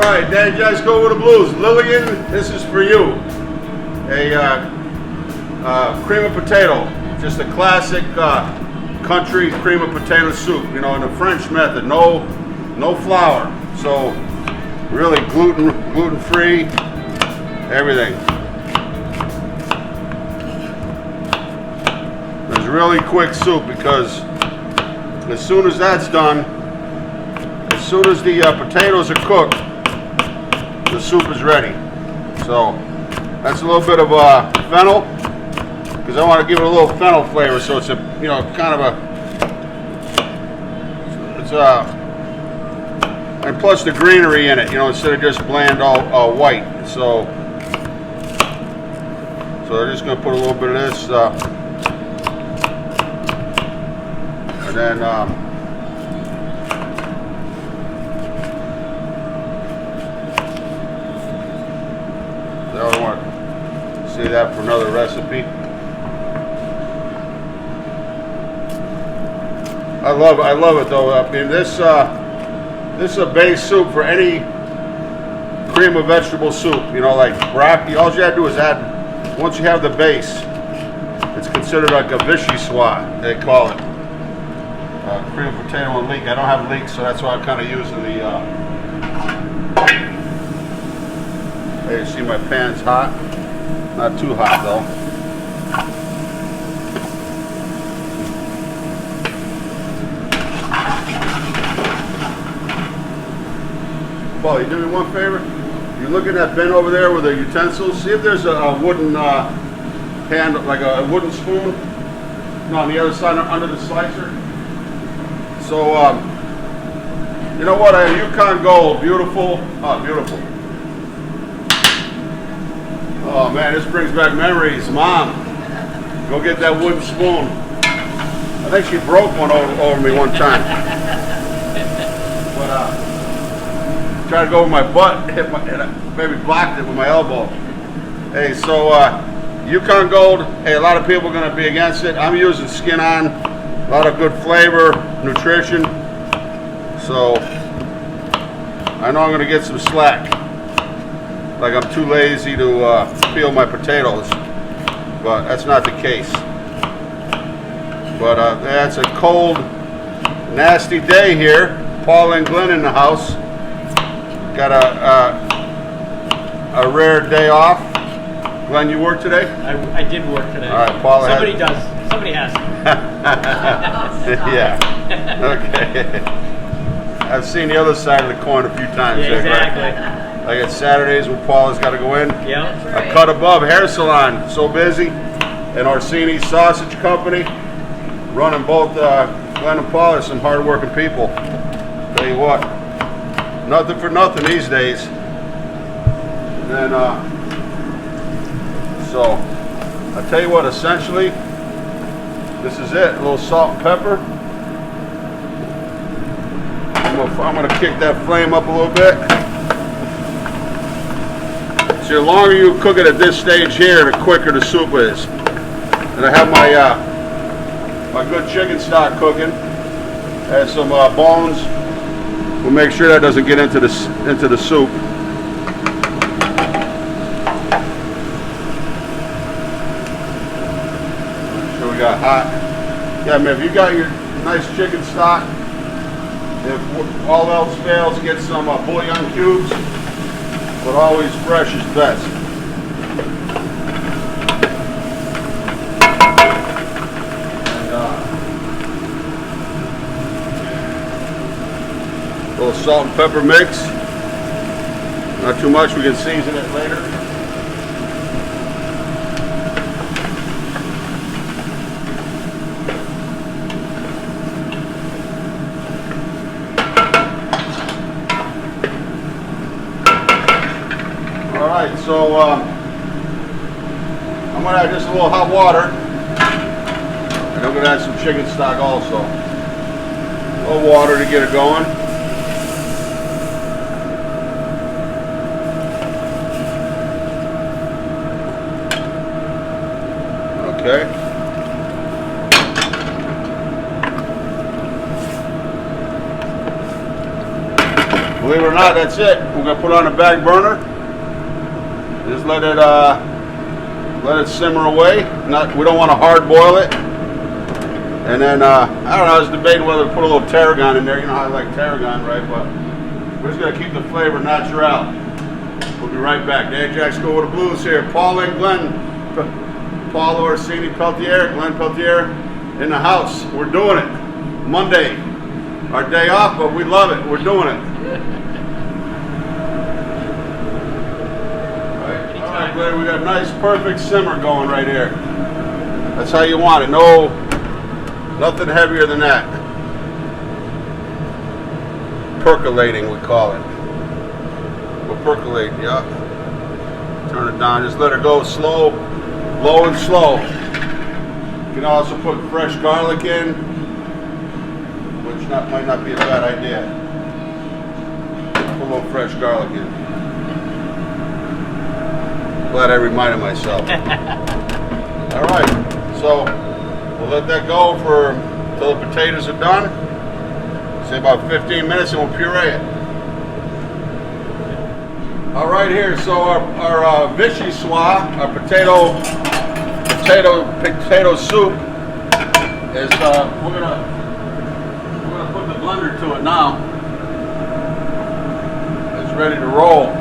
right, Dad, you guys go with the blues. Lillian, this is for you. A cream of potato, just a classic country cream of potato soup. You know, in the French method, no flour, so really gluten free, everything. It's really quick soup because as soon as that's done, as soon as the potatoes are cooked, the soup is ready. So that's a little bit of fennel, because I want to give it a little fennel flavor. So it's a, you know, kind of a, and plus the greenery in it, you know, instead of just bland all white. So I'm just going to put a little bit of this, and then I don't want to see that for another recipe. I love it though. I mean, this is a base soup for any cream of vegetable soup. You know, like broccoli. All you gotta do is add. Once you have the base, it's considered like a vichyssoise, they call it. Cream of potato and leek. I don't have leeks, so that's why I'm kind of using the. Hey, you see my pan's hot? Not too hot though. Paul, you do me one favor? You look in that bin over there with the utensils. See if there's a wooden hand, like a wooden spoon. No, on the other side, under the slicer. So, you know what? I have Yukon Gold. Beautiful. Oh, beautiful. Oh man, this brings back memories. Mom, go get that wooden spoon. I think she broke one over me one time. But tried to go with my butt, and I maybe blocked it with my elbow. Hey, so Yukon Gold. Hey, a lot of people are going to be against it. I'm using skin on. A lot of good flavor, nutrition. So I know I'm going to get some slack. Like I'm too lazy to peel my potatoes, but that's not the case. But that's a cold, nasty day here. Paul and Glenn in the house. Got a rare day off. Glenn, you work today? I did work today. All right, Paul. Somebody does. Somebody has to. Yeah. Okay. I've seen the other side of the coin a few times. Yeah, exactly. Right? Like at Saturdays when Paul has got to go in. Yeah. Right. A Cut Above hair salon, so busy. And Orsini's Sausage Company, running both Glenn and Paul are some hard-working people. Tell you what, nothing for nothing these days. And then, so I tell you what, essentially, this is it. A little salt and pepper. I'm gonna kick that flame up a little bit. So the longer you cook it at this stage here, the quicker the soup is. And I have my good chicken stock cooking. Add some bones. We'll make sure that doesn't get into the soup. Make sure we got hot. Yeah, man, if you got your nice chicken stock, if all else fails, get some bouillon cubes. But always fresh is best. And, a little salt and pepper mix. Not too much, we can season it later. Alright, so I'm going to add just a little hot water, and I'm going to add some chicken stock also. A little water to get it going. Okay. Believe it or or not, that's it. We're gonna put it on a back burner. Just let it simmer away. We don't want to hard boil it. And then I don't know. I was debating whether to put a little tarragon in there. You know how I like tarragon, right? But we're just gonna keep the flavor natural. We'll be right back. The Ajax School with the Blues here. Paul and Glenn, Paul Orsini Peltier, Glenn Peltier in the house. We're doing it. Monday, our day off, but we love it. We're doing it. All right, Glenn, we got a nice, perfect simmer going right here. That's how you want it. No, nothing heavier than that. Percolating, we call it. We'll percolate, yeah. Turn it down. Just let it go slow, low and slow. You can also put fresh garlic in, which might not be a bad idea. Put a little fresh garlic in. Glad I reminded myself. All right, so we'll let that go until the potatoes are done. Say about 15 minutes and we'll puree it. All right, here. So our vichy soie, our potato soup is we're gonna put the blender to it now. It's ready to roll.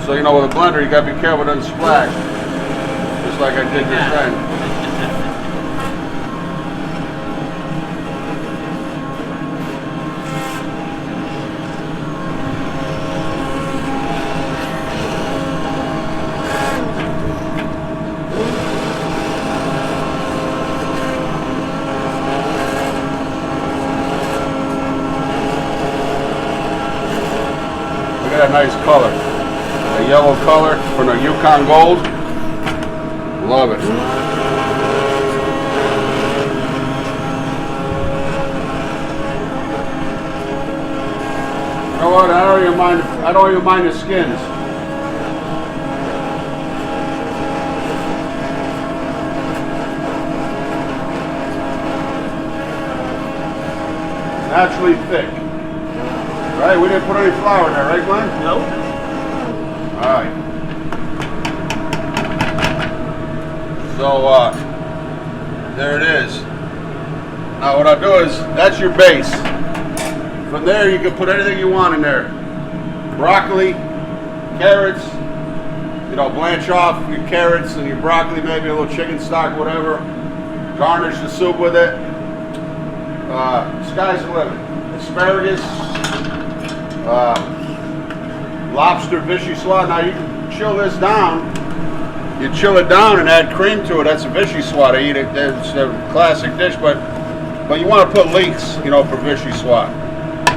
So you know, with a blender, you gotta be careful it doesn't splash, just like I did this time. Look at that nice color. A yellow color from the Yukon Gold. Love it. You know what? I don't even mind the skins. Naturally thick. Right? We didn't put any flour in there, right, Glenn? Nope. Alright. So, there it is. Now what I'll do is, that's your base. From there you can put anything you want in there. Broccoli, carrots, you know, blanch off your carrots and your broccoli, maybe a little chicken stock, whatever. Garnish the soup with it. Sky's the limit. Asparagus. Lobster vichyssoise. Now you can chill this down. You chill it down and add cream to it. That's a vichyssoise. They eat it. It's a classic dish, but you want to put leeks, you know, for vichyssoise.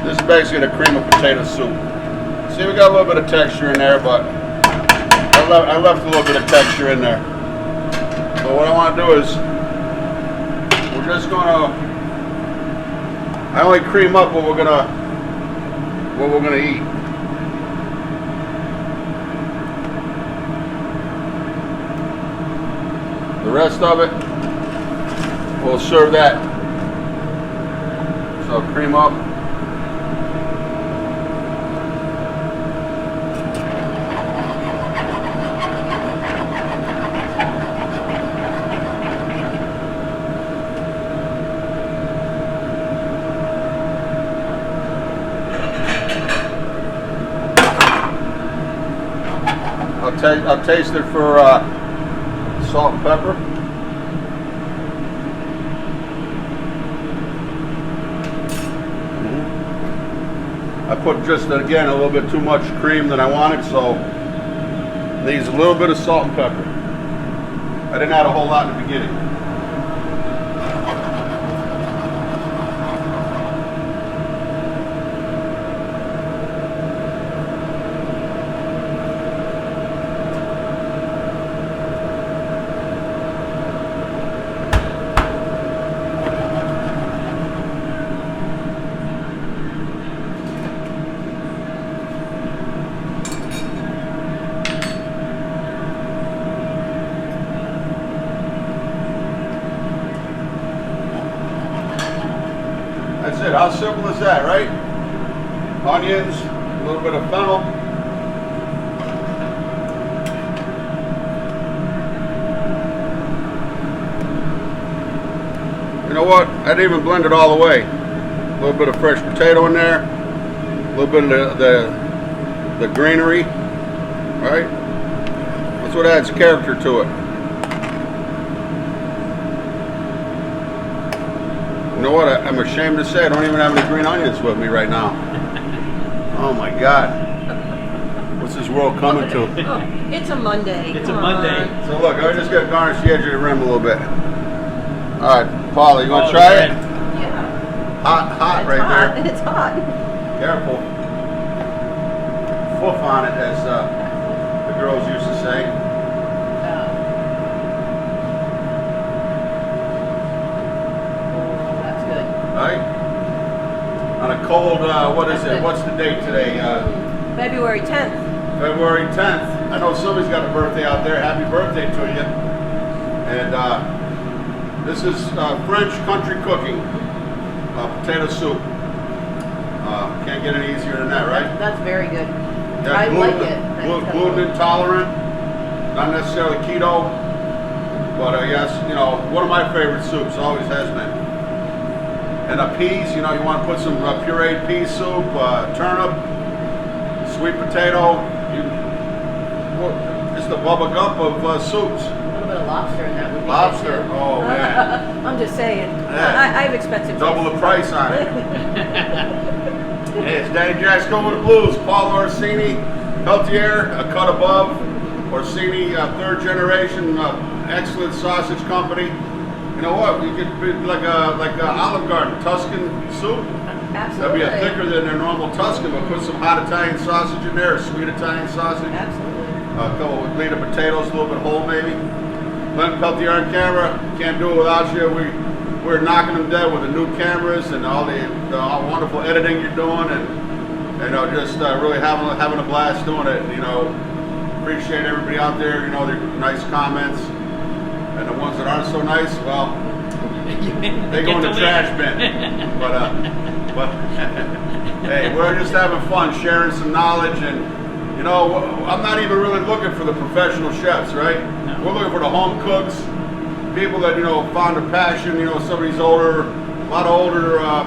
This is basically the cream of potato soup. See, we got a little bit of texture in there, but I left a little bit of texture in there. So what I want to do is, we're just gonna. I only cream up what we're gonna eat. The rest of it, we'll serve that. So cream up. I'll taste it for salt and pepper. I put just, again, a little bit too much cream than I wanted, so needs a little bit of salt and pepper. I didn't add a whole lot in the beginning. That's it. How simple is that, right? Onions, little bit of fennel. You know what? I didn't even blend it all the way. A little bit of fresh potato in there. A little bit of the greenery. Right? That's what adds character to it. You know what? I'm ashamed to say I don't even have any green onions with me right now. Oh my God. What's this world coming to? Oh, it's a Monday. It's Come a Monday. on. So look, I just got to garnish the edge of the rim a little bit. All right, Paula, you want to Oh, try red. it? Yeah. Hot It's right hot. there. It's hot. Careful. Foof on it, as the girls used to say. Oh, that's good. Right? On a cold, what is it? What's the date today? February 10th. February 10th. I know somebody's got a birthday out there. Happy birthday to you. And this is French country cooking. Potato soup. Can't get any easier than that, right? That's very good. Yeah, I like it. Gluten intolerant, not necessarily keto, but yes, you know, one of my favorite soups, always has been. And peas, you know, you want to put some pureed pea soup, turnip, sweet potato, just a bubba gump of soups. A little bit of lobster in that would be Lobster, good too. oh man. I'm just saying. Yeah. I have expensive Double the tastes. price on it. Hey, it's Daddy Jack's Going with the Blues. Paul Orsini, Peltier, a cut above. Orsini, third generation, excellent sausage company. You know what? We could be like a Olive Garden Tuscan soup. Absolutely. That'd be thicker than their normal Tuscan, but put some hot Italian sausage in there, or sweet Italian sausage. Absolutely. A couple with bleed of potatoes, a little bit whole maybe. Glenn Peltier on camera. Can't do it without you. We're knocking them dead with the new cameras and all the wonderful editing you're doing, and you know, just really having a blast doing it. You know, appreciate everybody out there. You know, their nice comments, and the ones that aren't so nice, well, they go in the trash bin. But hey, we're just having fun, sharing some knowledge, and you know, I'm not even really looking for the professional chefs, right? No. We're looking for the home cooks. People that, you know, found a passion, you know, somebody's older, a lot of older, I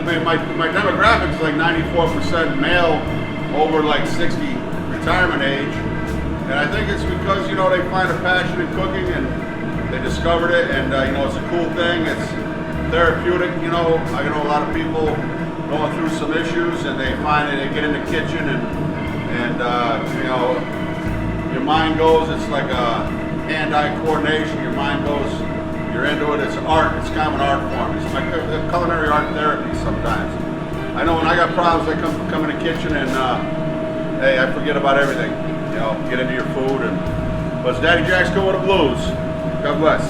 mean, my demographic's like 94% male over like 60 retirement age. And I think it's because, you know, they find a passion in cooking and they discovered it, and, you know, it's a cool thing. It's therapeutic, you know. I know a lot of people going through some issues and they find that they get in the kitchen and you know, your mind goes, it's like a hand-eye coordination, your mind goes, you're into it, it's art, it's kind of an art form. It's like a culinary art therapy sometimes. I know when I got problems, I come in the kitchen and, hey, I forget about everything. You know, get into your food, but it's Daddy Jack's Going with the Blues. God bless.